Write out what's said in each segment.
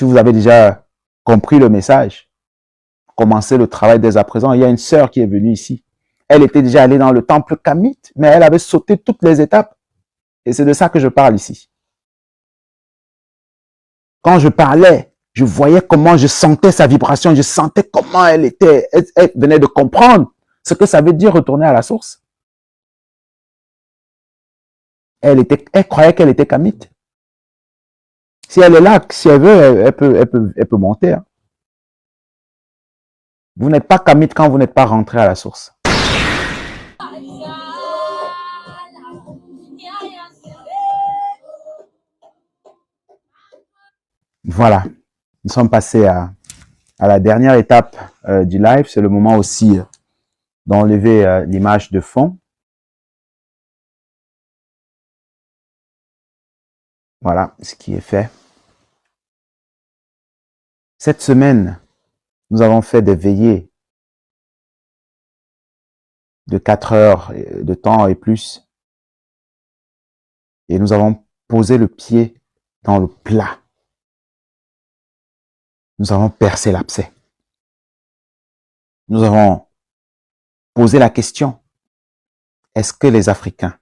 Si vous avez déjà compris le message, commencez le travail dès à présent. Il y a une sœur qui est venue ici. Elle était déjà allée dans le temple kamite, mais elle avait sauté toutes les étapes. Et c'est de ça que je parle ici. Quand je parlais, je voyais comment je sentais sa vibration, je sentais comment elle était, elle venait de comprendre ce que ça veut dire retourner à la source. Elle croyait qu'elle était kamite. Si elle est là, si elle veut, elle peut monter. Hein. Vous n'êtes pas kamite quand vous n'êtes pas rentré à la source. Voilà, nous sommes passés à la dernière étape du live. C'est le moment aussi d'enlever l'image de fond. Voilà ce qui est fait. Cette semaine, nous avons fait des veillées de 4 heures de temps et plus. Et nous avons posé le pied dans le plat. Nous avons percé l'abcès. Nous avons posé la question, est-ce que les Africains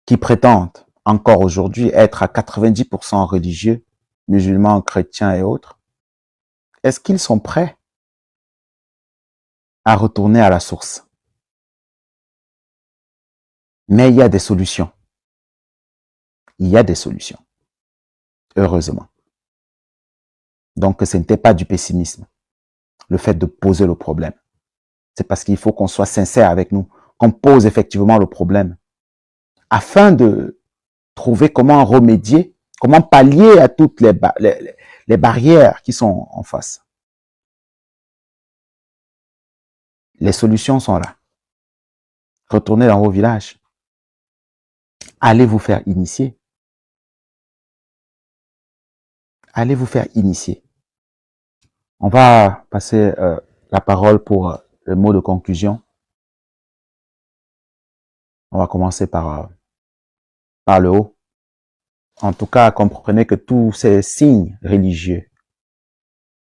qui prétendent encore aujourd'hui être à 90% religieux, musulmans, chrétiens et autres, est-ce qu'ils sont prêts à retourner à la source? Mais il y a des solutions. Il y a des solutions. Heureusement. Donc, ce n'était pas du pessimisme, le fait de poser le problème. C'est parce qu'il faut qu'on soit sincère avec nous, qu'on pose effectivement le problème, afin de trouver comment remédier, comment pallier à toutes les barrières qui sont en face. Les solutions sont là. Retournez dans vos villages. Allez vous faire initier. Allez vous faire initier. On va passer la parole pour le mot de conclusion. On va commencer par le haut. En tout cas, comprenez que tous ces signes religieux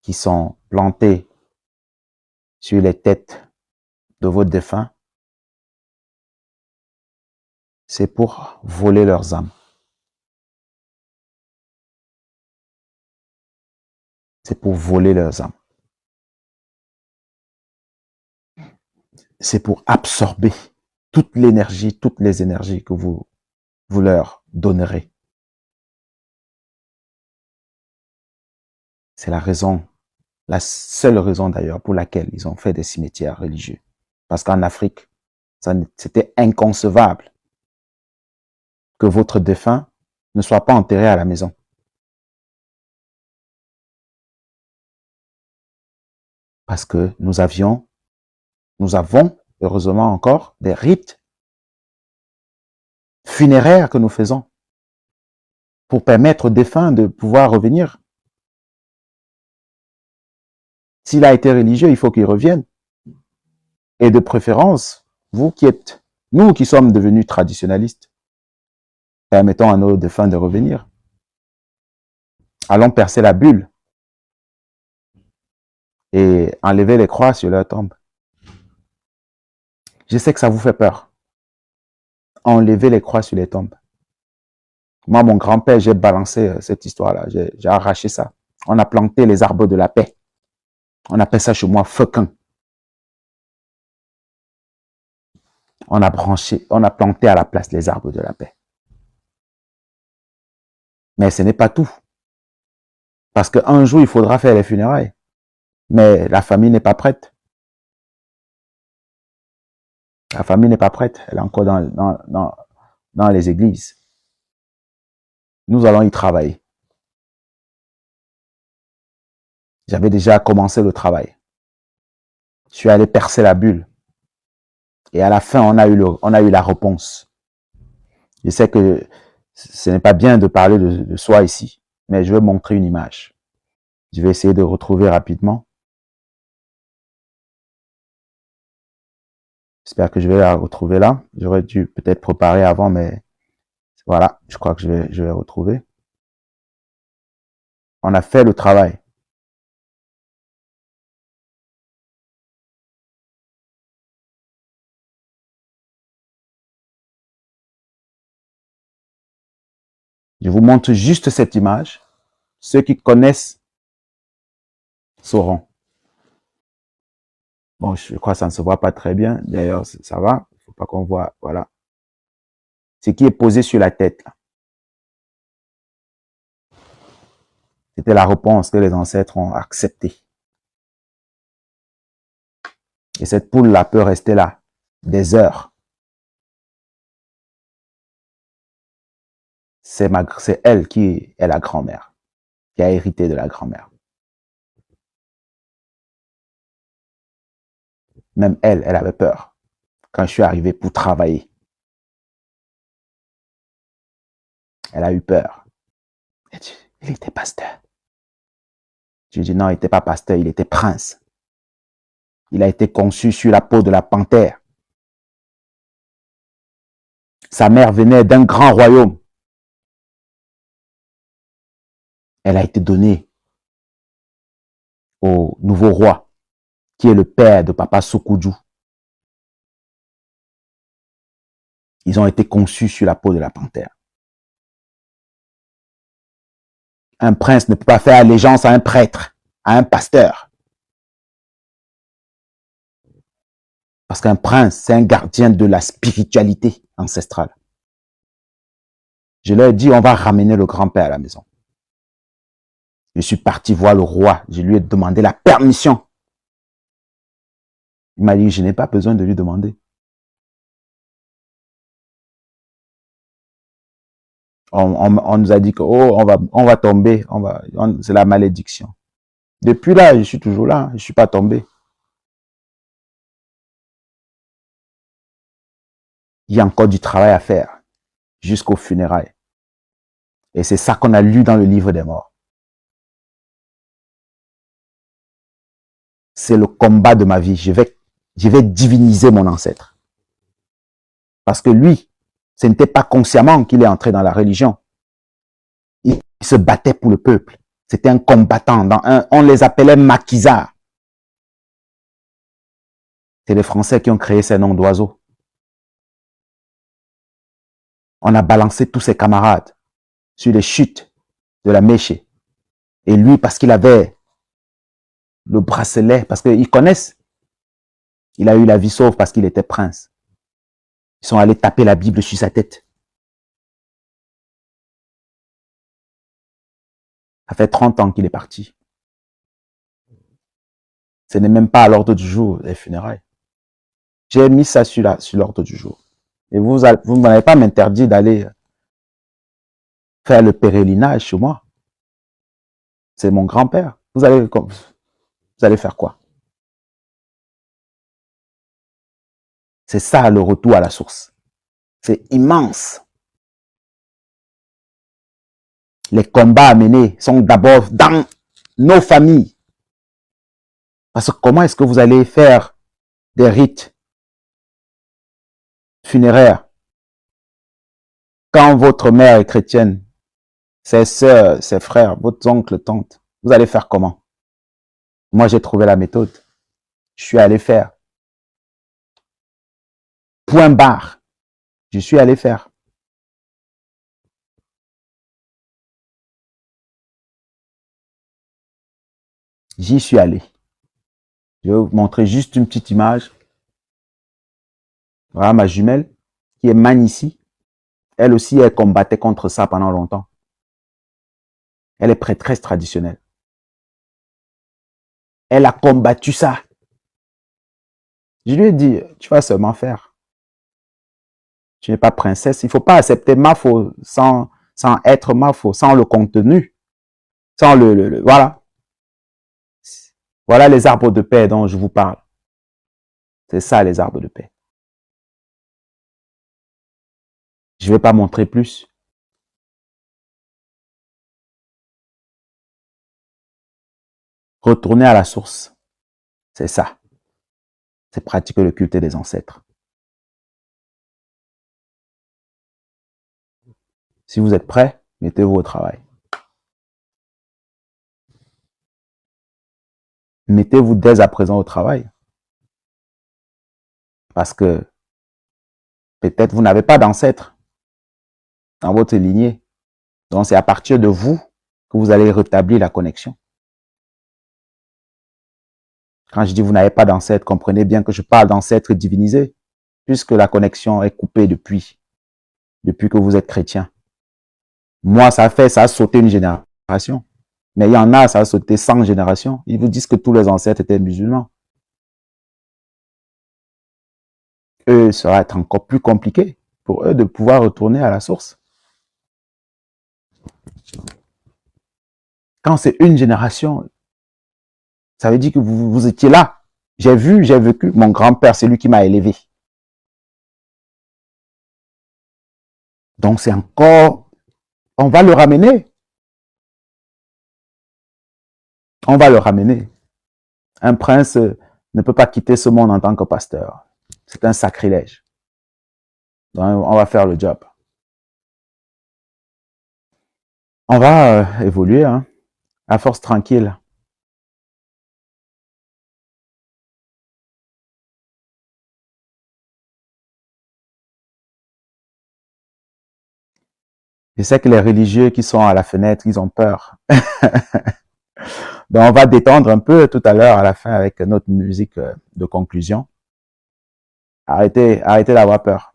qui sont plantés sur les têtes de vos défunts, c'est pour voler leurs âmes. C'est pour voler leurs âmes. C'est pour absorber toute l'énergie, toutes les énergies que vous leur donnerez. C'est la raison, la seule raison d'ailleurs pour laquelle ils ont fait des cimetières religieux. Parce qu'en Afrique, c'était inconcevable que votre défunt ne soit pas enterré à la maison. Parce que nous avons heureusement encore des rites funéraires que nous faisons pour permettre aux défunts de pouvoir revenir. S'il a été religieux, il faut qu'il revienne. Et de préférence, nous qui sommes devenus traditionnalistes, permettons à nos défunts de revenir. Allons percer la bulle et enlever les croix sur leur tombe. Je sais que ça vous fait peur. Enlever les croix sur les tombes. Moi, mon grand-père, j'ai balancé cette histoire-là. J'ai arraché ça. On a planté les arbres de la paix. On appelle ça chez moi feuquin. On a planté à la place les arbres de la paix. Mais ce n'est pas tout. Parce qu'un jour, il faudra faire les funérailles. Mais la famille n'est pas prête. La famille n'est pas prête. Elle est encore dans les églises. Nous allons y travailler. J'avais déjà commencé le travail. Je suis allé percer la bulle. Et à la fin, on a eu la réponse. Je sais que ce n'est pas bien de parler de soi ici, mais je vais montrer une image. Je vais essayer de retrouver rapidement. J'espère que je vais la retrouver là. J'aurais dû peut-être préparer avant, mais voilà, je crois que je vais retrouver. On a fait le travail. Je vous montre juste cette image. Ceux qui connaissent sauront. Bon, je crois que ça ne se voit pas très bien. D'ailleurs, ça va. Il ne faut pas qu'on voit. Voilà. Ce qui est posé sur la tête, là. C'était la réponse que les ancêtres ont acceptée. Et cette poule-là peut rester là des heures. C'est elle qui est la grand-mère, qui a hérité de la grand-mère. Même elle avait peur quand je suis arrivé pour travailler. Elle a eu peur. Elle dit, il était pasteur. Je dis non, il n'était pas pasteur, il était prince. Il a été conçu sur la peau de la panthère. Sa mère venait d'un grand royaume. Elle a été donnée au nouveau roi, qui est le père de Papa Sokoudjou. Ils ont été conçus sur la peau de la panthère. Un prince ne peut pas faire allégeance à un prêtre, à un pasteur. Parce qu'un prince, c'est un gardien de la spiritualité ancestrale. Je leur ai dit, on va ramener le grand-père à la maison. Je suis parti voir le roi. Je lui ai demandé la permission. Il m'a dit, je n'ai pas besoin de lui demander. On nous a dit que oh, on va tomber, c'est la malédiction. Depuis là, je suis toujours là, je ne suis pas tombé. Il y a encore du travail à faire jusqu'aux funérailles. Et c'est ça qu'on a lu dans le livre des morts. C'est le combat de ma vie. Je vais diviniser mon ancêtre. Parce que lui, ce n'était pas consciemment qu'il est entré dans la religion. Il se battait pour le peuple. C'était un combattant. On les appelait maquisards. C'est les Français qui ont créé ces noms d'oiseaux. On a balancé tous ses camarades sur les chutes de la Méché. Et lui, parce qu'il avait le bracelet, parce qu'ils connaissent, il a eu la vie sauve parce qu'il était prince. Ils sont allés taper la Bible sur sa tête. Ça fait 30 ans qu'il est parti. Ce n'est même pas à l'ordre du jour, les funérailles. J'ai mis ça sur l'ordre du jour. Et vous n'allez pas m'interdire d'aller faire le pèlerinage chez moi. C'est mon grand-père. Vous allez faire quoi? C'est ça le retour à la source. C'est immense. Les combats à mener sont d'abord dans nos familles. Parce que comment est-ce que vous allez faire des rites funéraires quand votre mère est chrétienne, ses sœurs, ses frères, votre oncle, tante? Vous allez faire comment? Moi, j'ai trouvé la méthode. Je suis allé faire. Point barre. Je suis allé faire. J'y suis allé. Je vais vous montrer juste une petite image. Voilà ma jumelle, qui est Man ici. Elle aussi, elle combattait contre ça pendant longtemps. Elle est prêtresse traditionnelle. Elle a combattu ça. Je lui ai dit, tu vas seulement faire. Tu n'es pas princesse. Il ne faut pas accepter Mafo sans être Mafo, sans le contenu. Sans voilà. Voilà les arbres de paix dont je vous parle. C'est ça les arbres de paix. Je ne vais pas montrer plus. Retourner à la source. C'est ça. C'est pratiquer le culte des ancêtres. Si vous êtes prêts, mettez-vous au travail. mettez-vous dès à présent au travail. Parce que peut-être vous n'avez pas d'ancêtre dans votre lignée. Donc c'est à partir de vous que vous allez rétablir la connexion. Quand je dis vous n'avez pas d'ancêtre, comprenez bien que je parle d'ancêtre divinisé, puisque la connexion est coupée depuis que vous êtes chrétien. Moi, ça a sauté une génération. Mais il y en a, ça a sauté 100 générations. Ils vous disent que tous les ancêtres étaient musulmans. Eux, ça va être encore plus compliqué pour eux de pouvoir retourner à la source. Quand c'est une génération, ça veut dire que vous étiez là. J'ai vu, j'ai vécu. Mon grand-père, c'est lui qui m'a élevé. Donc c'est encore, on va le ramener. On va le ramener. Un prince ne peut pas quitter ce monde en tant que pasteur. C'est un sacrilège. Donc on va faire le job. On va évoluer, hein, à force tranquille. Je sais que les religieux qui sont à la fenêtre, ils ont peur. Donc, on va détendre un peu tout à l'heure à la fin avec notre musique de conclusion. Arrêtez d'avoir peur.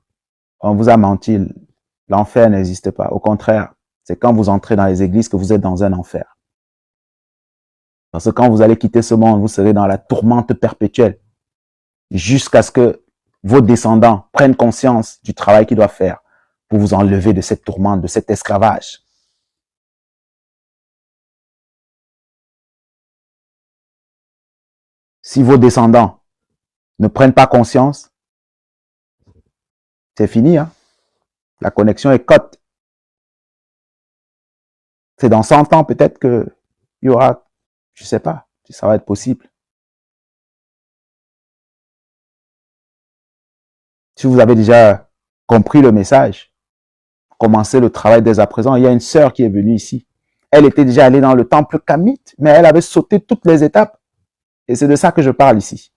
On vous a menti. L'enfer n'existe pas. Au contraire, c'est quand vous entrez dans les églises que vous êtes dans un enfer. Parce que quand vous allez quitter ce monde, vous serez dans la tourmente perpétuelle. Jusqu'à ce que vos descendants prennent conscience du travail qu'ils doivent faire pour vous enlever de cette tourmente, de cet esclavage. Si vos descendants ne prennent pas conscience, c'est fini, hein? La connexion est cote. C'est dans 100 ans peut-être que il y aura, je sais pas, si ça va être possible. Si vous avez déjà compris le message, commencez le travail dès à présent. Il y a une sœur qui est venue ici. Elle était déjà allée dans le temple kamite, mais elle avait sauté toutes les étapes. Et c'est de ça que je parle ici.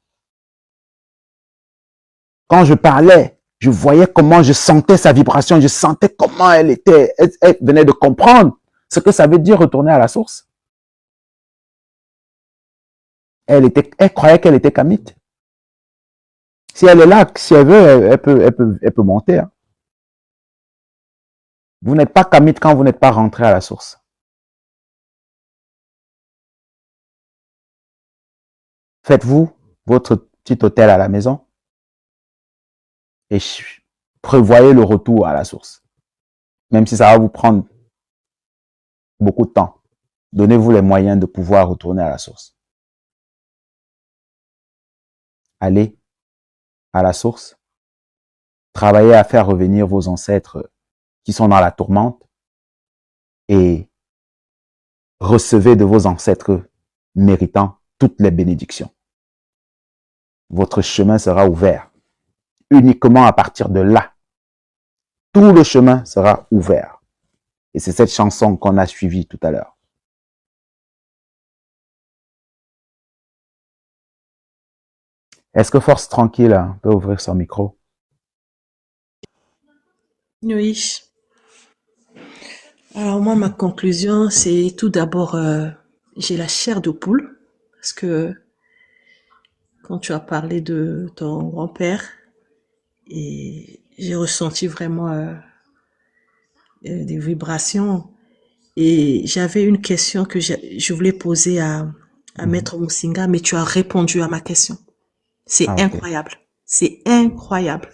Quand je parlais, je voyais comment je sentais sa vibration, je sentais comment elle était, elle venait de comprendre ce que ça veut dire retourner à la source. Elle croyait qu'elle était kamite. Si elle est là, si elle veut, elle peut monter. Hein. Vous n'êtes pas kamite quand vous n'êtes pas rentré à la source. Faites-vous votre petit hôtel à la maison et prévoyez le retour à la source. Même si ça va vous prendre beaucoup de temps, donnez-vous les moyens de pouvoir retourner à la source. Allez à la source, travaillez à faire revenir vos ancêtres qui sont dans la tourmente et recevez de vos ancêtres méritants toutes les bénédictions. Votre chemin sera ouvert. Uniquement à partir de là, tout le chemin sera ouvert. Et c'est cette chanson qu'on a suivie tout à l'heure. Est-ce que Force Tranquille peut ouvrir son micro? Oui. Alors moi, ma conclusion, c'est tout d'abord, j'ai la chair de poule, parce que quand tu as parlé de ton grand-père, et j'ai ressenti vraiment des vibrations, et j'avais une question que je voulais poser à Maître Moussinga, mais tu as répondu à ma question. C'est incroyable. C'est incroyable.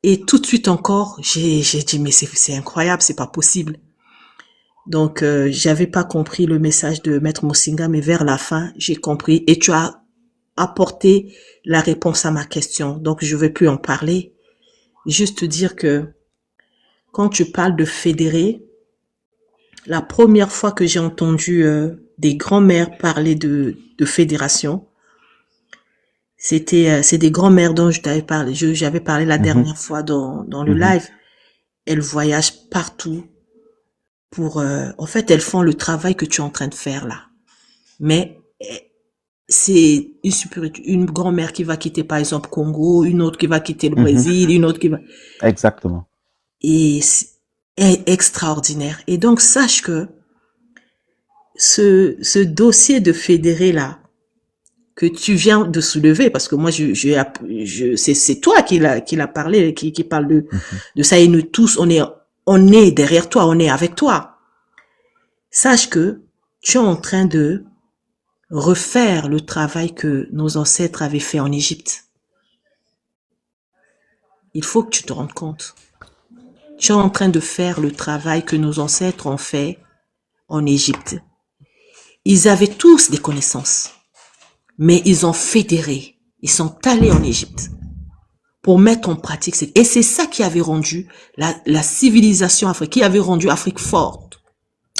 Et tout de suite encore, j'ai dit, mais c'est incroyable, c'est pas possible. Donc, j'avais pas compris le message de Maître Moussinga, mais vers la fin, j'ai compris. Et tu as apporté la réponse à ma question. Donc, je vais plus en parler. Juste dire que quand tu parles de fédérer, la première fois que j'ai entendu des grands-mères parler de fédération, c'est des grands-mères dont je t'avais parlé. J'avais parlé la dernière fois dans le live. Elles voyagent partout pour, en fait, elles font le travail que tu es en train de faire là. Mais c'est une grand-mère qui va quitter, par exemple, Congo, une autre qui va quitter le Brésil, une autre qui va... Exactement. Et c'est extraordinaire. Et donc, sache que ce dossier de fédéré là, que tu viens de soulever, parce que moi, c'est toi qui l'a parlé, qui parle de ça, et nous tous, on est derrière toi, on est avec toi. Sache que tu es en train de refaire le travail que nos ancêtres avaient fait en Égypte. Il faut que tu te rendes compte. Tu es en train de faire le travail que nos ancêtres ont fait en Égypte. Ils avaient tous des connaissances, mais ils ont fédéré. Ils sont allés en Égypte pour mettre en pratique. Et c'est ça qui avait rendu la civilisation africaine, qui avait rendu l'Afrique forte.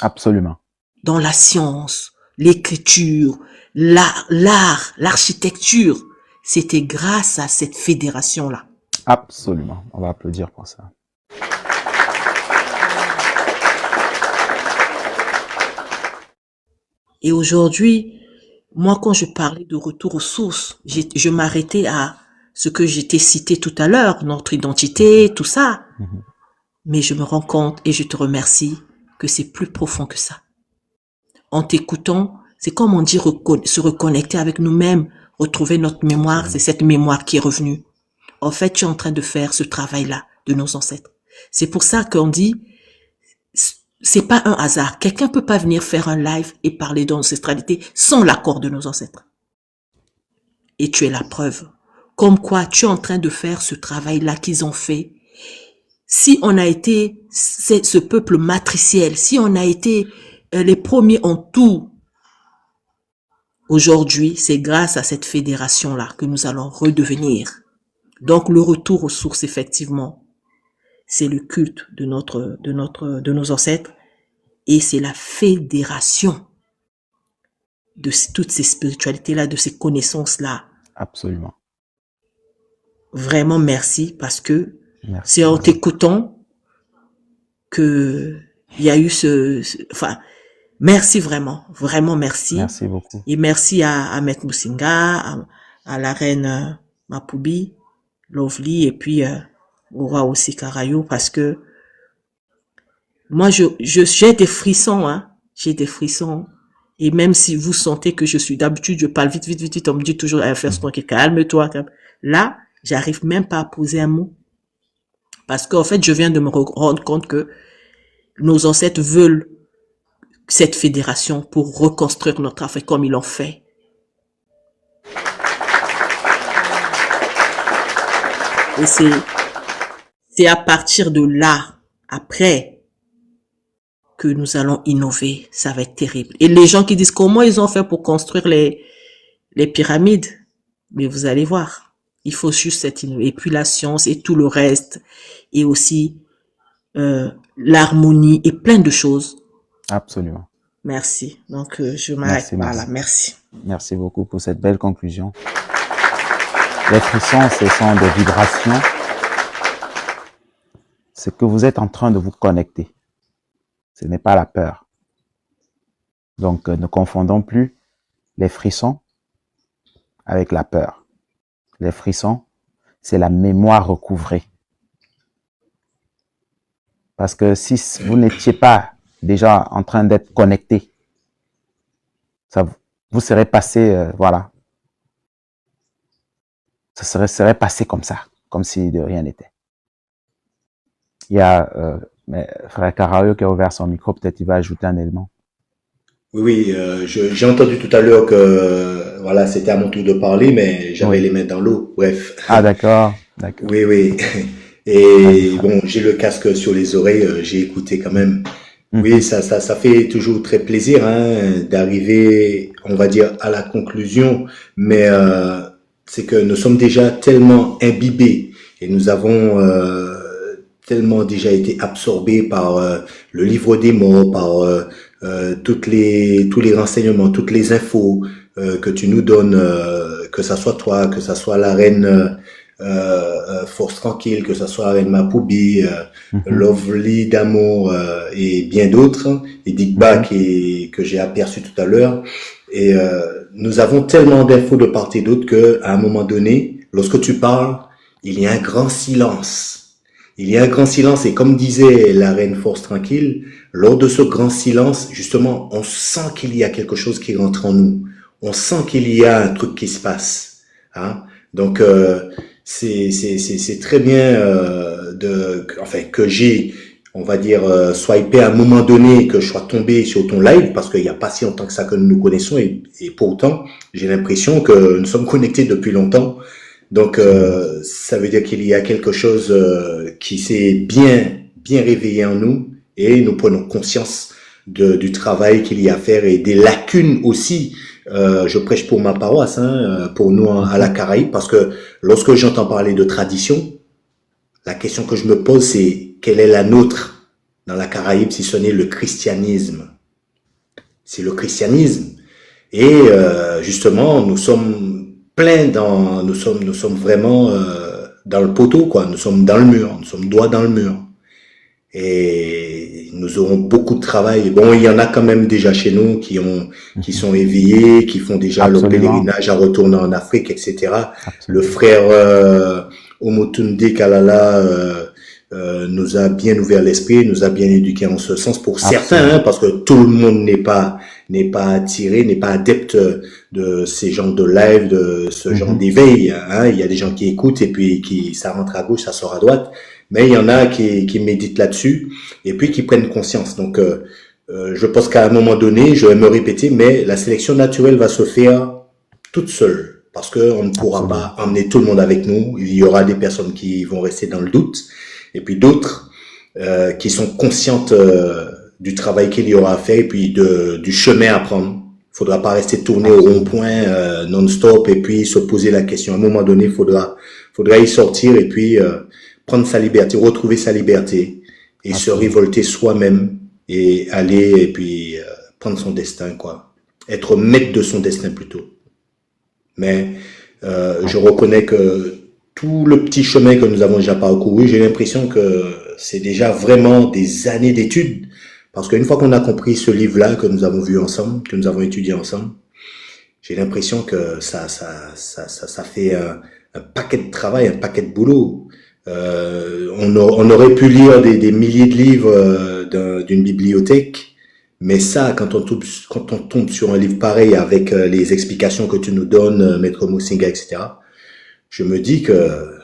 Absolument. Dans la science, l'écriture, l'art, l'architecture. C'était grâce à cette fédération-là. Absolument. On va applaudir pour ça. Et aujourd'hui, moi, quand je parlais de retour aux sources, je m'arrêtais à ce que j'étais cité tout à l'heure, notre identité, tout ça. Mais je me rends compte et je te remercie que c'est plus profond que ça. En t'écoutant, c'est comme on dit se reconnecter avec nous-mêmes, retrouver notre mémoire, c'est cette mémoire qui est revenue. En fait, tu es en train de faire ce travail-là de nos ancêtres. C'est pour ça qu'on dit, c'est pas un hasard. Quelqu'un peut pas venir faire un live et parler d'ancestralité sans l'accord de nos ancêtres. Et tu es la preuve. Comme quoi, tu es en train de faire ce travail-là qu'ils ont fait. Si on a été ce peuple matriciel, si on a été les premiers en tout, aujourd'hui, c'est grâce à cette fédération-là que nous allons redevenir. Donc, le retour aux sources, effectivement, c'est le culte de nos ancêtres et c'est la fédération de toutes ces spiritualités-là, de ces connaissances-là. Absolument. Vraiment, merci parce que c'est en t'écoutant que il y a eu enfin, merci vraiment, vraiment merci. Merci beaucoup. Et merci à Maître Musinga, à la reine Mapoubi, Lovely et puis au roi aussi Karayo parce que moi j'ai des frissons, hein, j'ai des frissons. Et même si vous sentez que je suis d'habitude, je parle vite, on me dit toujours, faire ce truc, calme-toi. Là, j'arrive même pas à poser un mot. Parce qu'en fait, je viens de me rendre compte que nos ancêtres veulent cette fédération pour reconstruire notre Afrique comme ils l'ont fait. Et c'est à partir de là, après, que nous allons innover. Ça va être terrible. Et les gens qui disent comment ils ont fait pour construire les pyramides, mais vous allez voir. Il faut juste cette innovation. Et puis la science et tout le reste. Et aussi l'harmonie et plein de choses. Absolument. Merci. Donc, je m'arrête là. Merci. Merci beaucoup pour cette belle conclusion. Les frissons, ce sont des vibrations. C'est que vous êtes en train de vous connecter. Ce n'est pas la peur. Donc, ne confondons plus les frissons avec la peur. Les frissons, c'est la mémoire recouvrée. Parce que si vous n'étiez pas déjà en train d'être connecté, ça vous serait passé, voilà. Ça serait passé comme ça, comme si de rien n'était. Il y a frère Karayo qui a ouvert son micro, peut-être il va ajouter un élément. Oui, j'ai entendu tout à l'heure que voilà, c'était à mon tour de parler, mais j'avais les mains dans l'eau. Bref. Ah d'accord. Oui. Et bon, j'ai le casque sur les oreilles, j'ai écouté quand même. Oui, ça fait toujours très plaisir d'arriver, on va dire, à la conclusion, mais c'est que nous sommes déjà tellement imbibés et nous avons tellement déjà été absorbés par le livre des morts, par tous les renseignements, toutes les infos que tu nous donnes, que ça soit toi, que ça soit la reine Force Tranquille, que ce soit Reine Mapoubi, Mhm. Lovely d'amour et bien d'autres, et Digba que j'ai aperçu tout à l'heure. Et nous avons tellement d'infos de part et d'autre que à un moment donné, lorsque tu parles, il y a un grand silence. Il y a un grand silence et comme disait la reine Force Tranquille, lors de ce grand silence, justement, on sent qu'il y a quelque chose qui rentre en nous. On sent qu'il y a un truc qui se passe. Hein? Donc, c'est très bien enfin, que j'ai, on va dire, swipé à un moment donné, que je sois tombé sur ton live, parce qu'il n'y a pas si longtemps que ça que nous nous connaissons, et pourtant, j'ai l'impression que nous sommes connectés depuis longtemps. Donc, ça veut dire qu'il y a quelque chose qui s'est bien réveillé en nous, et nous prenons conscience du travail qu'il y a à faire et des lacunes aussi. Je prêche pour ma paroisse, hein, pour nous à la Caraïbe, parce que lorsque j'entends parler de tradition, la question que je me pose, c'est quelle est la nôtre dans la Caraïbe si ce n'est le christianisme? C'est le christianisme. Et justement, nous sommes pleins nous sommes vraiment dans le poteau, quoi. Nous sommes dans le mur, nous sommes droit dans le mur. Et nous aurons beaucoup de travail. Bon, il y en a quand même déjà chez nous qui sont éveillés, qui font déjà le pèlerinage à retourner en Afrique, etc. Absolument. Le frère Omotunde Kalala nous a bien ouvert l'esprit, nous a bien éduqué en ce sens pour certains, hein, parce que tout le monde n'est pas attiré, n'est pas adepte de ces genres de live, de ce genre d'éveil. Hein. Il y a des gens qui écoutent et puis ça rentre à gauche, ça sort à droite. Mais il y en a qui méditent là-dessus et puis qui prennent conscience. Donc, je pense qu'à un moment donné, je vais me répéter, mais la sélection naturelle va se faire toute seule parce que on ne pourra pas emmener tout le monde avec nous. Il y aura des personnes qui vont rester dans le doute et puis d'autres qui sont conscientes du travail qu'il y aura à faire et puis du chemin à prendre. Il faudra pas rester tourné au rond-point non-stop et puis se poser la question. À un moment donné, il faudra y sortir et puis prendre sa liberté, retrouver sa liberté et se révolter soi-même et aller et puis prendre son destin, quoi. Être maître de son destin plutôt. Mais je reconnais que tout le petit chemin que nous avons déjà parcouru, j'ai l'impression que c'est déjà vraiment des années d'études. Parce qu'une fois qu'on a compris ce livre-là que nous avons vu ensemble, que nous avons étudié ensemble, j'ai l'impression que ça fait un paquet de travail, un paquet de boulot. On aurait pu lire des milliers de livres d'une bibliothèque, mais ça, quand on tombe sur un livre pareil avec les explications que tu nous donnes, Maître Musinga, etc., je me dis que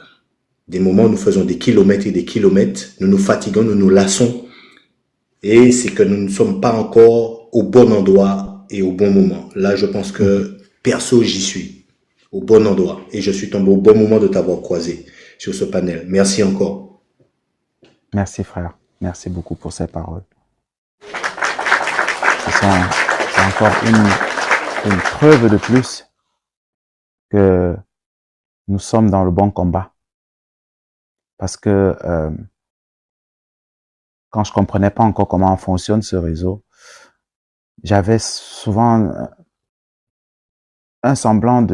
des moments où nous faisons des kilomètres et des kilomètres, nous nous fatiguons, nous nous lassons, et c'est que nous ne sommes pas encore au bon endroit et au bon moment. Là, je pense que perso, j'y suis au bon endroit et je suis tombé au bon moment de t'avoir croisé sur ce panel. Merci encore. Merci frère. Merci beaucoup pour ces paroles. C'est encore une preuve de plus que nous sommes dans le bon combat. Parce que quand je comprenais pas encore comment fonctionne ce réseau, j'avais souvent un semblant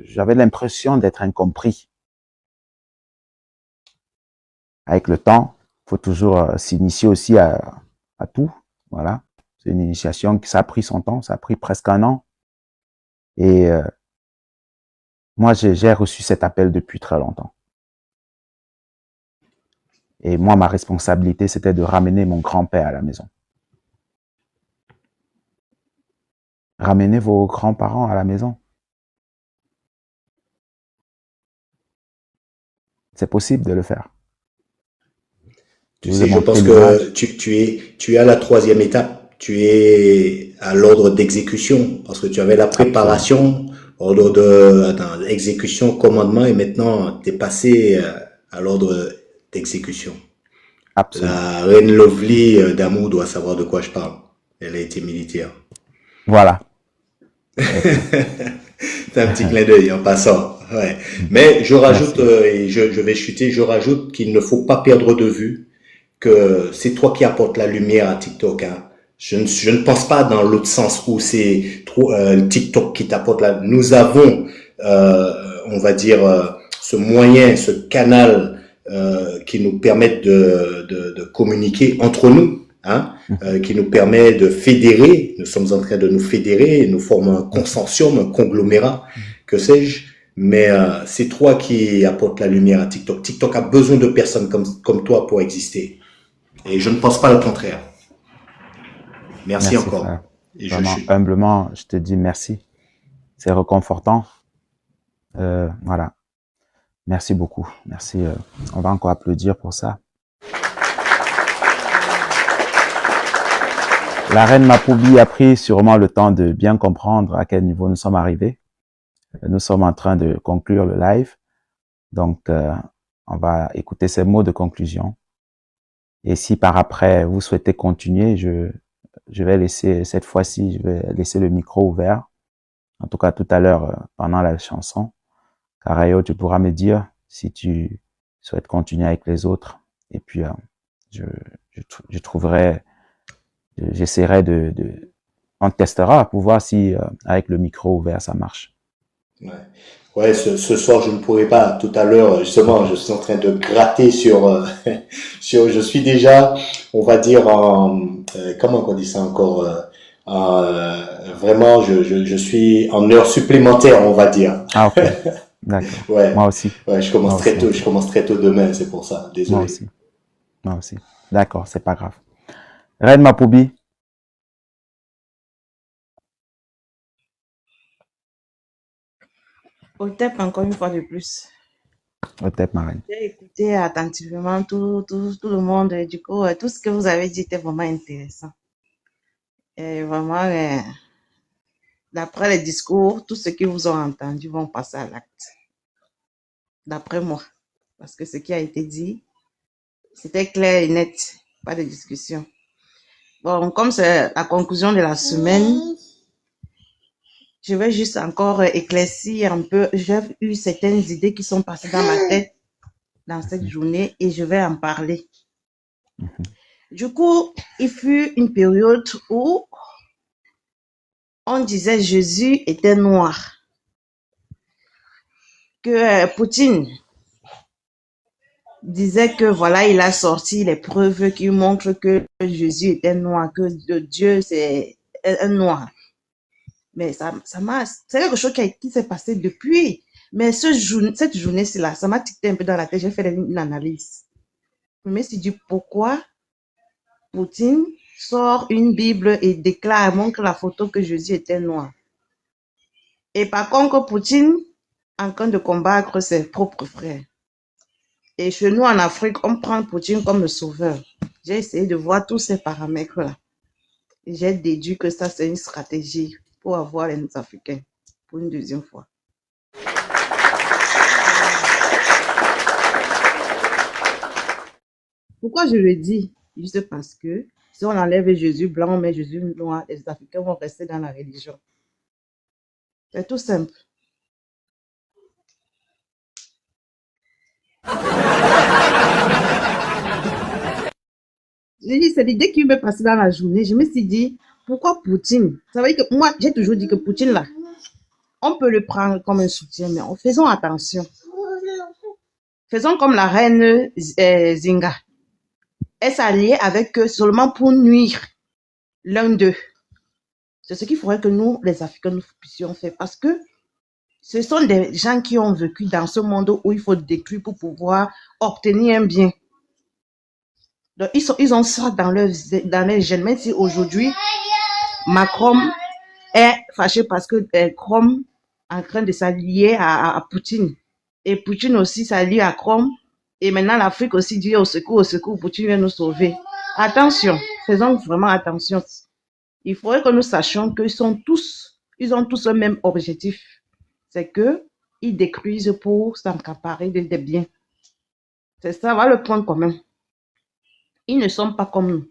j'avais l'impression d'être incompris. Avec le temps, faut toujours s'initier aussi à tout. Voilà. C'est une initiation qui ça a pris son temps, ça a pris presque 1 an. Et moi, j'ai reçu cet appel depuis très longtemps. Et moi, ma responsabilité, c'était de ramener mon grand-père à la maison. Ramenez vos grands-parents à la maison. C'est possible de le faire. Tu sais, je pense que tu es à la 3e étape. Tu es à l'ordre d'exécution parce que tu avais la préparation, ordre de exécution, commandement et maintenant tu es passé à l'ordre d'exécution. Absolument. La reine Lovely d'amour doit savoir de quoi je parle. Elle a été militaire. Voilà. C'est un petit clin d'œil en passant. Ouais. Mais je rajoute, et je vais chuter, je rajoute qu'il ne faut pas perdre de vue que c'est toi qui apportes la lumière à TikTok. Hein. Je ne pense pas dans l'autre sens où c'est TikTok qui t'apporte la... Nous avons, on va dire, ce moyen, ce canal qui nous permet de communiquer entre nous, hein, qui nous permet de fédérer. Nous sommes en train de nous fédérer, nous formons un consortium, un conglomérat, que sais-je. Mais c'est toi qui apportes la lumière à TikTok. TikTok a besoin de personnes comme toi pour exister. Et je ne pense pas le contraire. Merci encore. Frère. Et vraiment, humblement, je te dis merci. C'est réconfortant. Voilà. Merci beaucoup. Merci. On va encore applaudir pour ça. La reine Mapoubi a pris sûrement le temps de bien comprendre à quel niveau nous sommes arrivés. Nous sommes en train de conclure le live. Donc, on va écouter ces mots de conclusion. Et si par après, vous souhaitez continuer, je vais laisser, cette fois-ci, je vais laisser le micro ouvert. En tout cas, tout à l'heure, pendant la chanson. Carayo, tu pourras me dire si tu souhaites continuer avec les autres. Et puis, je trouverai, j'essaierai on testera pour voir si, avec le micro ouvert, ça marche. Ouais, ce soir, je ne pourrai pas. Tout à l'heure, justement, je suis en train de gratter je suis déjà, on va dire, comment on dit ça encore, vraiment, je suis en heure supplémentaire, on va dire. Ah, ok. D'accord. Ouais. Moi aussi. Ouais, je commence très tôt demain, c'est pour ça. Désolé. Moi aussi. D'accord, c'est pas grave. Reine Mapoubi. Otep, encore une fois de plus. Otep, ma reine. J'ai écouté attentivement tout le monde. Du coup, tout ce que vous avez dit était vraiment intéressant. Et vraiment, d'après les discours, tous ceux qui vous ont entendu vont passer à l'acte. D'après moi. Parce que ce qui a été dit, c'était clair et net. Pas de discussion. Bon, comme c'est la conclusion de la semaine, je vais juste encore éclaircir un peu. J'ai eu certaines idées qui sont passées dans ma tête dans cette journée et je vais en parler. Du coup, il fut une période où on disait Jésus était noir. Que Poutine disait que voilà, il a sorti les preuves qui montrent que Jésus était noir, que Dieu c'est un noir. Mais c'est quelque chose qui s'est passé depuis. Mais cette journée-ci-là, ça m'a ticté un peu dans la tête. J'ai fait une analyse. Je me suis dit pourquoi Poutine sort une Bible et montre la photo que Jésus était noir. Et par contre, Poutine en train de combattre ses propres frères. Et chez nous en Afrique, on prend Poutine comme le sauveur. J'ai essayé de voir tous ces paramètres-là. J'ai déduit que ça, c'est une stratégie pour avoir les Africains pour une deuxième fois. Pourquoi je le dis? Juste parce que si on enlève Jésus blanc, on met Jésus noir, les Africains vont rester dans la religion. C'est tout simple. J'ai dit, c'est l'idée qui m'est passée dans la journée. Je me suis dit, pourquoi Poutine? Ça veut dire que moi, j'ai toujours dit que Poutine, là, on peut le prendre comme un soutien, mais faisons attention. Faisons comme la reine Zinga. Elle s'alliait avec eux seulement pour nuire l'un d'eux. C'est ce qu'il faudrait que nous, les Africains, nous puissions faire. Parce que ce sont des gens qui ont vécu dans ce monde où il faut détruire pour pouvoir obtenir un bien. Donc, ils ont ça dans leurs gènes. Même si aujourd'hui, Macron est fâché parce que Chrome est en train de s'allier à Poutine. Et Poutine aussi s'allie à Chrome. Et maintenant, l'Afrique aussi dit au secours, Poutine vient nous sauver. Attention, faisons vraiment attention. Il faudrait que nous sachions qu'ils ont tous le même objectif. C'est qu'ils détruisent pour s'accaparer des biens. C'est ça, on va le prendre quand même. Ils ne sont pas comme nous.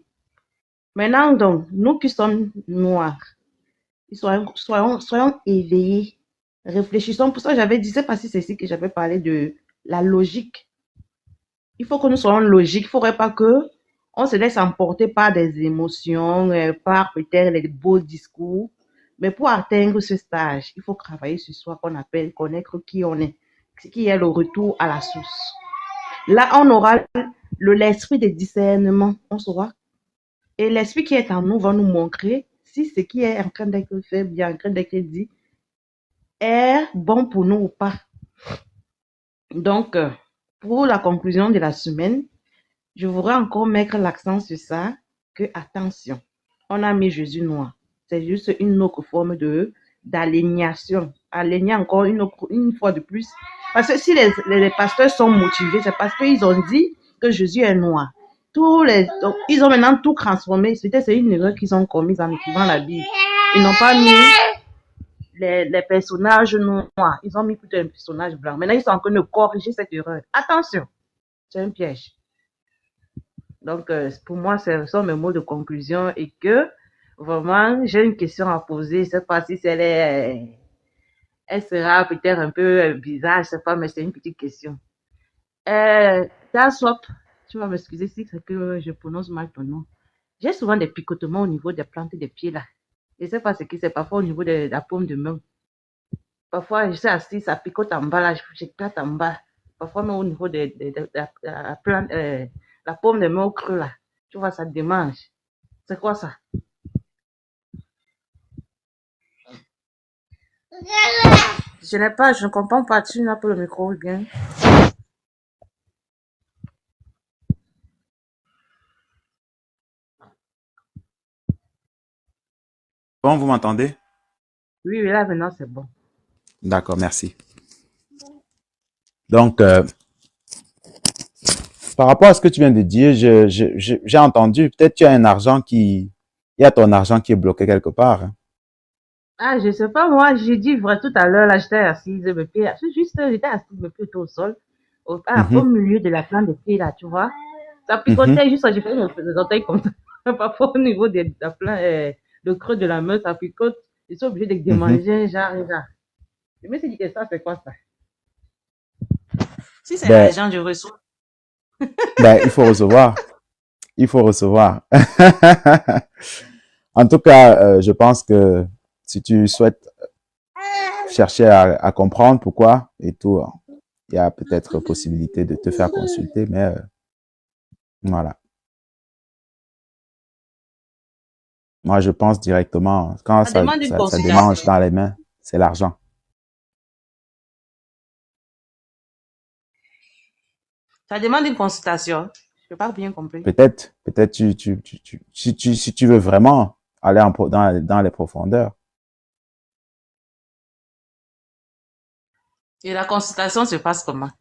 Maintenant, donc, nous qui sommes noirs, soyons éveillés, réfléchissons. Pour ça, j'avais dit, c'est pas si c'est ici que j'avais parlé de la logique. Il faut que nous soyons logiques. Il ne faudrait pas que on se laisse emporter par des émotions, par peut-être les beaux discours. Mais pour atteindre ce stage, il faut travailler sur soi qu'on appelle connaître qui on est. qui est le retour à la source. Là, on aura l'esprit de discernement, on saura. Et l'esprit qui est en nous va nous montrer si ce qui est en train d'être fait, bien en train d'être dit, est bon pour nous ou pas. Donc, pour la conclusion de la semaine, je voudrais encore mettre l'accent sur ça, que attention, on a mis Jésus noir. C'est juste une autre forme d'alignation. Aligner encore une fois de plus. Parce que si les pasteurs sont motivés, c'est parce qu'ils ont dit que Jésus est noir. Donc, ils ont maintenant tout transformé. C'est une erreur qu'ils ont commise en écrivant la Bible. Ils n'ont pas mis les personnages noirs. Ils ont mis plutôt un personnage blanc. Maintenant, ils sont en train de corriger cette erreur. Attention, c'est un piège. Donc, pour moi, ce sont mes mots de conclusion et que, vraiment, j'ai une question à poser. Je ne sais pas si elle sera peut-être un peu bizarre, je ne sais pas, mais c'est une petite question. Swap, tu vas m'excuser si c'est que je prononce mal ton nom. J'ai souvent des picotements au niveau des plantes des pieds là. Je ne sais pas ce qui c'est, parfois au niveau de la paume de main. Parfois, je suis assise, ça picote en bas là, j'éclate en bas. Parfois, même au niveau de la plante, la paume de main au creux là. Tu vois, ça démange. C'est quoi ça? Je ne comprends pas. Tu n'as pas le micro bien. Bon, vous m'entendez? Oui, là maintenant c'est bon. D'accord, merci. Donc, par rapport à ce que tu viens de dire, j'ai entendu, peut-être tu as il y a ton argent qui est bloqué quelque part. Hein. Ah, je sais pas, moi, j'ai dit vrai tout à l'heure, là, j'étais assise, mes pieds, j'étais assise, mes pieds étaient au sol, au milieu de la plante de pied, là, tu vois. Ça picotait juste, j'ai fait mes orteils comme ça. Parfois, au niveau de la plante, le creux de la main, ça picote. Je suis obligée de démanger, genre. Je me suis dit que ça, c'est quoi ça? Si c'est l'argent, je reçois. Il faut recevoir. Il faut recevoir. En tout cas, je pense que si tu souhaites chercher à comprendre pourquoi et tout, il y a peut-être possibilité de te faire consulter, mais voilà. Moi, je pense directement, quand ça démange dans les mains, c'est l'argent. Ça demande une consultation. Je n'ai pas bien compris. Peut-être, si tu veux vraiment aller dans les profondeurs. Et la consultation se passe comment?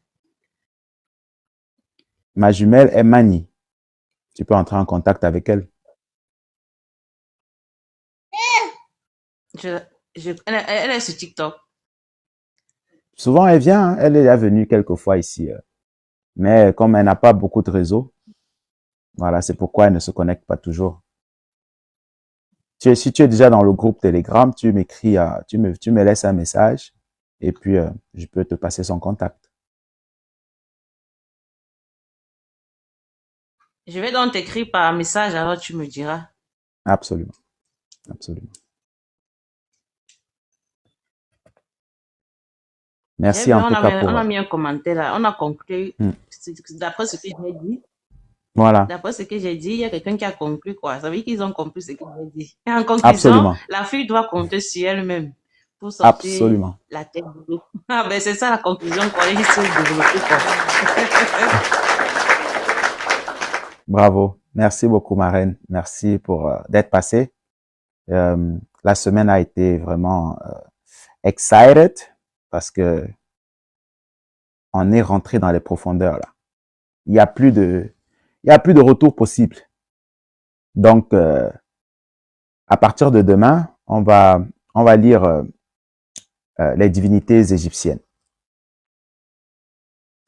Ma jumelle est Mani. Tu peux entrer en contact avec elle. Elle est sur TikTok. Souvent, elle vient. Hein, elle est venue quelques fois ici. Mais comme elle n'a pas beaucoup de réseau, voilà, c'est pourquoi elle ne se connecte pas toujours. Si tu es déjà dans le groupe Telegram, tu m'écris, tu me laisses un message et puis je peux te passer son contact. Je vais donc t'écrire par message, alors tu me diras. Absolument. Absolument. Merci en tout cas pour... On a mis un commentaire là, on a conclu, d'après ce que j'ai dit. Voilà. D'après ce que j'ai dit, il y a quelqu'un qui a conclu quoi. Ça veut dire qu'ils ont compris ce que j'ai dit. Et en conclusion, absolument. La fille doit compter sur elle-même pour sortir absolument. La tête de l'eau. Ah ben c'est ça la conclusion qu'on est ici développer quoi. Bravo. Merci beaucoup, Marraine. Merci pour d'être passée. La semaine a été vraiment excited parce que on est rentré dans les profondeurs là. Il y a plus de retour possible. Donc à partir de demain, on va lire les divinités égyptiennes.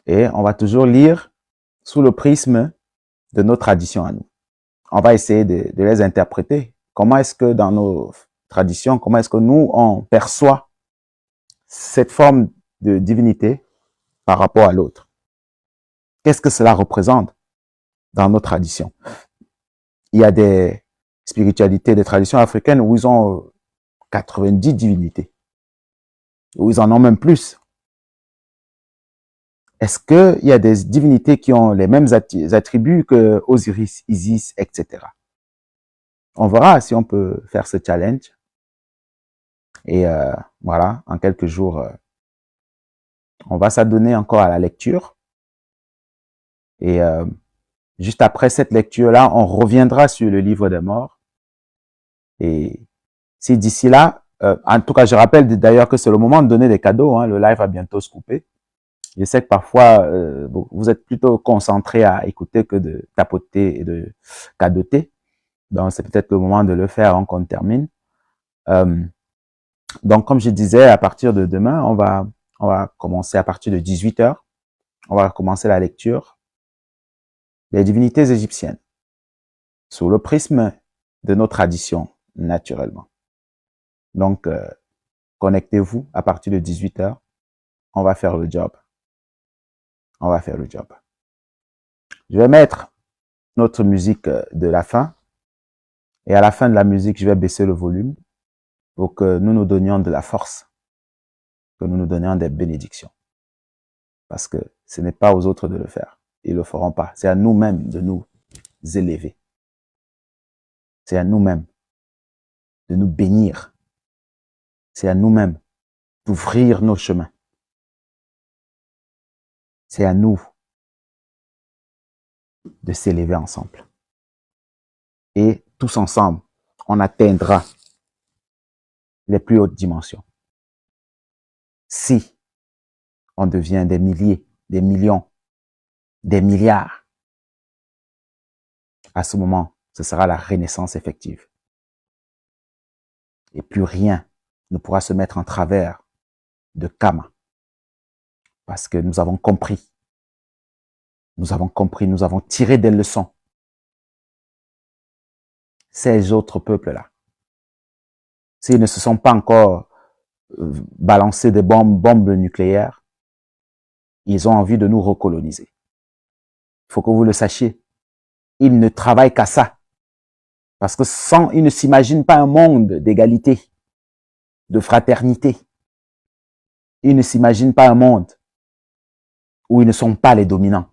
Et on va toujours lire sous le prisme de nos traditions à nous. On va essayer de les interpréter. Comment est-ce que dans nos traditions, comment est-ce que nous, on perçoit cette forme de divinité par rapport à l'autre? Qu'est-ce que cela représente dans nos traditions? Il y a des spiritualités, des traditions africaines où ils ont 90 divinités, où ils en ont même plus. Est-ce qu'il y a des divinités qui ont les mêmes attributs que Osiris, Isis, etc. On verra si on peut faire ce challenge. Et voilà, en quelques jours, on va s'adonner encore à la lecture. Et juste après cette lecture-là, on reviendra sur le livre des morts. Et si d'ici là, en tout cas, je rappelle d'ailleurs que c'est le moment de donner des cadeaux. Hein, le live va bientôt se couper. Je sais que parfois, vous êtes plutôt concentrés à écouter que de tapoter et de cadoter. Donc, c'est peut-être le moment de le faire avant qu'on termine. Donc, comme je disais, à partir de demain, on va commencer à partir de 18h. On va commencer la lecture des divinités égyptiennes sous le prisme de nos traditions, naturellement. Donc, connectez-vous à partir de 18h. On va faire le job. On va faire le job. Je vais mettre notre musique de la fin. Et à la fin de la musique, je vais baisser le volume pour que nous nous donnions de la force, que nous nous donnions des bénédictions. Parce que ce n'est pas aux autres de le faire. Ils ne le feront pas. C'est à nous-mêmes de nous élever. C'est à nous-mêmes de nous bénir. C'est à nous-mêmes d'ouvrir nos chemins. C'est à nous de s'élever ensemble. Et tous ensemble, on atteindra les plus hautes dimensions. Si on devient des milliers, des millions, des milliards, à ce moment, ce sera la renaissance effective. Et plus rien ne pourra se mettre en travers de Kama. Parce que nous avons compris. Nous avons tiré des leçons. Ces autres peuples-là, s'ils ne se sont pas encore balancés des bombes nucléaires, ils ont envie de nous recoloniser. Il faut que vous le sachiez. Ils ne travaillent qu'à ça. Parce que ils ne s'imaginent pas un monde d'égalité, de fraternité. Ils ne s'imaginent pas un monde où ils ne sont pas les dominants.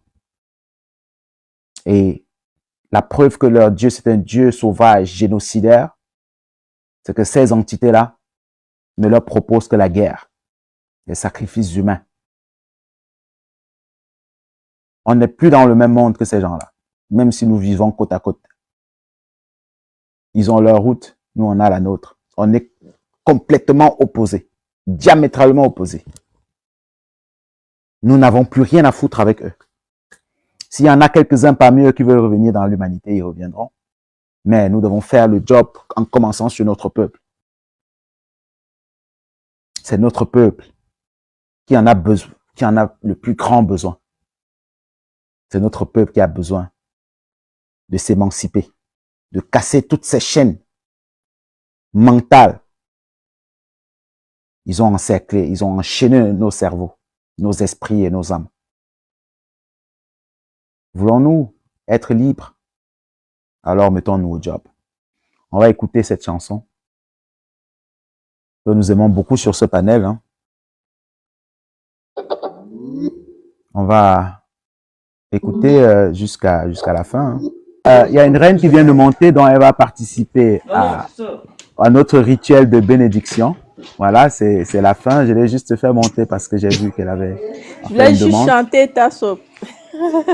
Et la preuve que leur Dieu, c'est un Dieu sauvage, génocidaire, c'est que ces entités-là ne leur proposent que la guerre, les sacrifices humains. On n'est plus dans le même monde que ces gens-là, même si nous vivons côte à côte. Ils ont leur route, nous on a la nôtre. On est complètement opposés, diamétralement opposés. Nous n'avons plus rien à foutre avec eux. S'il y en a quelques-uns parmi eux qui veulent revenir dans l'humanité, ils reviendront. Mais nous devons faire le job en commençant sur notre peuple. C'est notre peuple qui en a besoin, qui en a le plus grand besoin. C'est notre peuple qui a besoin de s'émanciper, de casser toutes ces chaînes mentales. Ils ont encerclé, ils ont enchaîné nos cerveaux, nos esprits et nos âmes. Voulons-nous être libres? Alors mettons-nous au job. On va écouter cette chanson que nous aimons beaucoup sur ce panel. Hein. On va écouter jusqu'à la fin. Il y a une reine qui vient de monter, dont elle va participer à notre rituel de bénédiction. Voilà, c'est la fin. Je l'ai juste fait monter parce que j'ai vu qu'elle avait Je l'ai juste chanté ta soupe.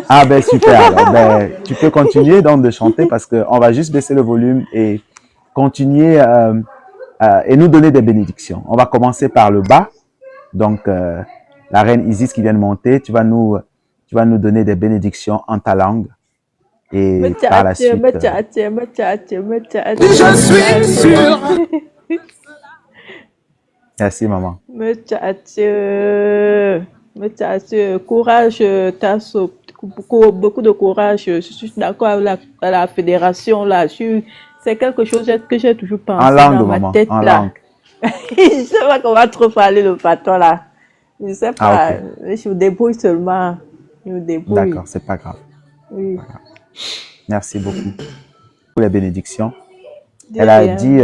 Ah ben super, alors, ben, tu peux continuer donc de chanter parce qu'on va juste baisser le volume et continuer et nous donner des bénédictions. On va commencer par le bas, donc la reine Isis qui vient de monter, tu vas nous donner des bénédictions en ta langue et par la suite... Je suis sûr. Merci maman. Courage, Tasso, beaucoup de courage. Je suis d'accord avec la fédération là. C'est quelque chose que j'ai toujours pensé en langue, dans ma maman, tête en là. langue. Je sais pas qu'on va trop parler le patron là. Je sais pas. Ah, okay. Je me débrouille seulement. Je me débrouille. D'accord, c'est pas grave. Oui. Pas grave. Merci beaucoup pour les bénédictions. Elle a dit,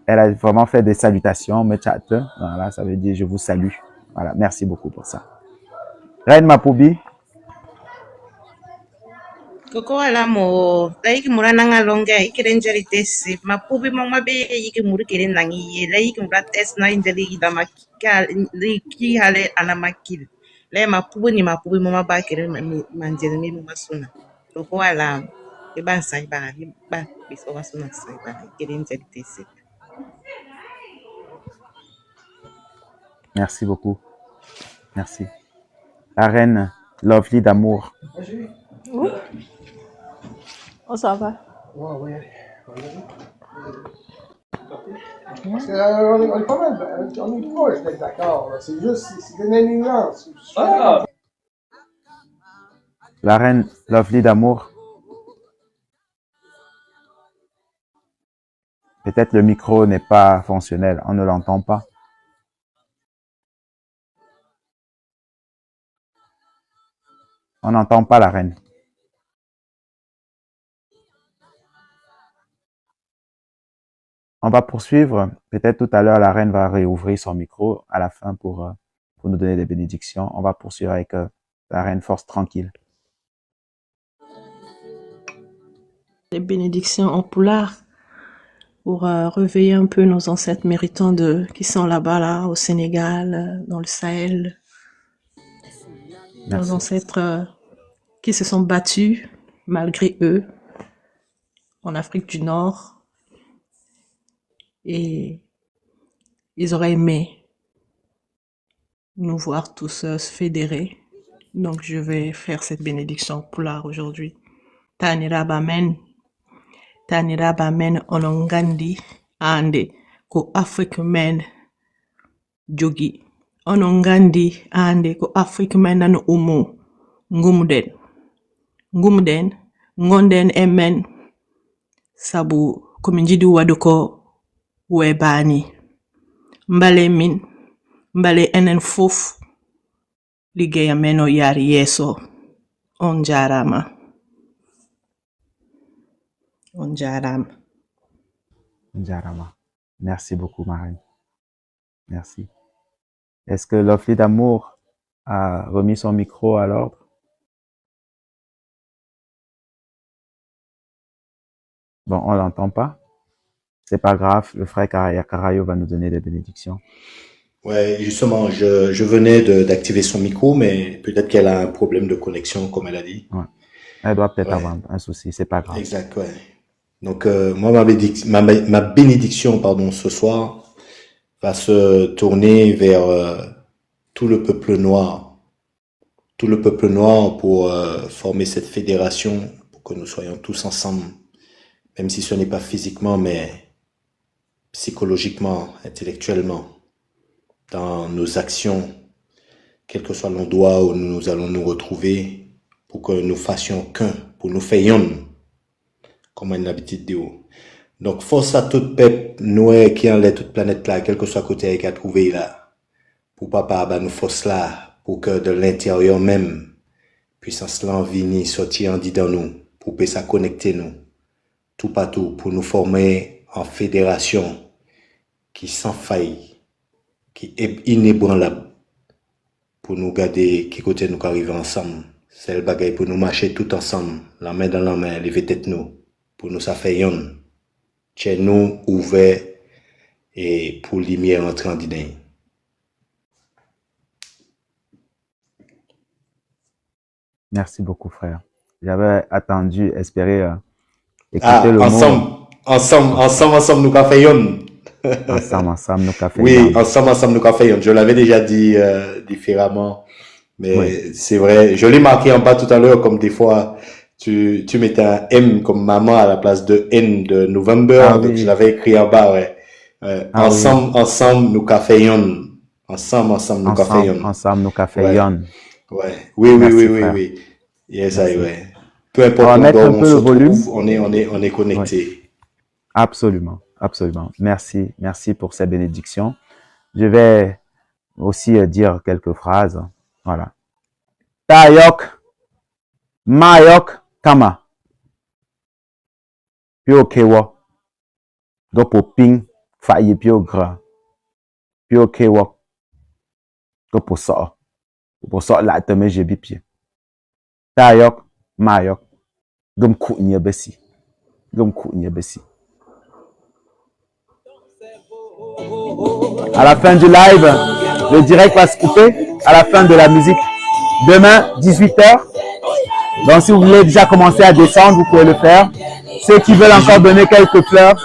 elle a vraiment fait des salutations, Mechate. Voilà, ça veut dire je vous salue. Voilà, merci beaucoup pour ça. Reine Mapubi. Koko ala mo laiki mura nanga longa ikeren jari tesi mapubi mama be iki muri keren nangi ye laiki mura tes na indeli ida makika liki hale anamakil le mapubi ni mapubi mama ba keren manjere mi mama suna koko ala e ban sai ba biso wasuna sai ba keren jari tesi. Merci beaucoup. Merci. La reine Lovely d'amour. Oui. On s'en va. Ouais. Parce qu'on est pas mal, on est proche d'être d'accord. C'est juste, c'est une nuance. La reine Lovely d'amour. Peut-être le micro n'est pas fonctionnel, on ne l'entend pas. On n'entend pas la reine. On va poursuivre. Peut-être tout à l'heure, la reine va réouvrir son micro à la fin pour nous donner des bénédictions. On va poursuivre avec la reine Force Tranquille. Les bénédictions en poulard pour réveiller un peu nos ancêtres méritants qui sont là-bas, là, au Sénégal, dans le Sahel. Nos ancêtres qui se sont battus malgré eux en Afrique du Nord. Et ils auraient aimé nous voir tous se fédérer. Donc je vais faire cette bénédiction poulard aujourd'hui. Tanirabamen onongandi ande ko Afrique men jogi. Onongandi ande ko Afrique men nano umu ngumden ngonden emen sabu kominjidi waduko webani mbale min mbale enen fof liggéey ameno yari yeso on jarama. Njarama. Merci beaucoup, Marine. Merci. Est-ce que Lovely d'amour a remis son micro à l'ordre? Bon, on l'entend pas. C'est pas grave. Le frère Karayo va nous donner des bénédictions. Ouais, justement, je venais d'activer son micro, mais peut-être qu'elle a un problème de connexion, comme elle a dit. Ouais. Elle doit peut-être avoir un souci. C'est pas grave. Exact, ouais. Donc, moi, ma bénédiction, pardon, ce soir, va se tourner vers tout le peuple noir. Tout le peuple noir pour former cette fédération, pour que nous soyons tous ensemble, même si ce n'est pas physiquement, mais psychologiquement, intellectuellement, dans nos actions, quel que soit l'endroit où nous allons nous retrouver, pour que nous fassions qu'un, pour nous faire comme on a l'habitude de dire. Donc, force à tout peuple noir qui en toute planète là, quel que soit côté qui a trouvé là, pour papa, bah, nous force là, pour que de l'intérieur même, puissance là, venir sortir en dit dans nous, pour que ça connecter nous, tout partout, pour nous former en fédération qui sans faille, qui est inébranlable, pour nous garder, qui côté nous arriver ensemble. C'est le bagage pour nous marcher tout ensemble, la main dans la main, lever tête nous, pour nous ça fait yon. Chez nous ouvert et pour lumière entrer en dîner. Merci beaucoup, frère. J'avais attendu, espéré écouter le mot. Ensemble, nous café yon. Ensemble, nous café yon. Oui, ensemble, nous café yon. Je l'avais déjà dit différemment, mais oui. C'est vrai. Je l'ai marqué en bas tout à l'heure, comme des fois, tu mettais un M comme maman à la place de N de November, donc oui. Je l'avais écrit en bas, ouais. Ensemble, nous café yon. Ensemble, nous café yon. Ensemble, nous café yon. Ouais. Oui. Yes, ouais. Peu importe où on se trouve, on est connecté. Ouais. Absolument. Merci pour ces bénédictions. Je vais aussi dire quelques phrases. Voilà. Tayok, Mayok, Kama. Pio Kewa. Gopo Ping, Faye Pio Gra. Pio Kewa. Gopo Sa. Pour ça, là, tu me j'ai pied. Tayok, mayok, gum kounye bessi. Gum kounye bessi. À la fin du live, le direct va se couper à la fin de la musique. Demain, 18h. Donc, si vous voulez déjà commencer à descendre, vous pouvez le faire. Ceux qui veulent encore donner quelques fleurs.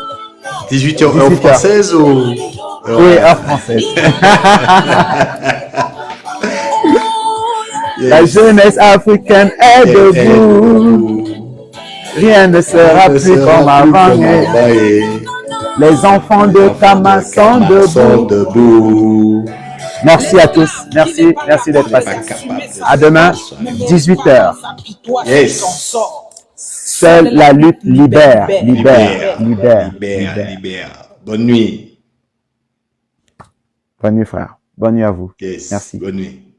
18h heure française ou... Oui, heure française. La jeunesse africaine est debout. Rien ne sera plus comme avant. Les enfants de Kama sont debout. Merci à tous. Merci d'être passés. À demain, 18h. Yes. Seule la lutte libère. Bonne nuit. Bonne nuit, frère. Bonne nuit à vous. Yes. Merci. Bonne nuit.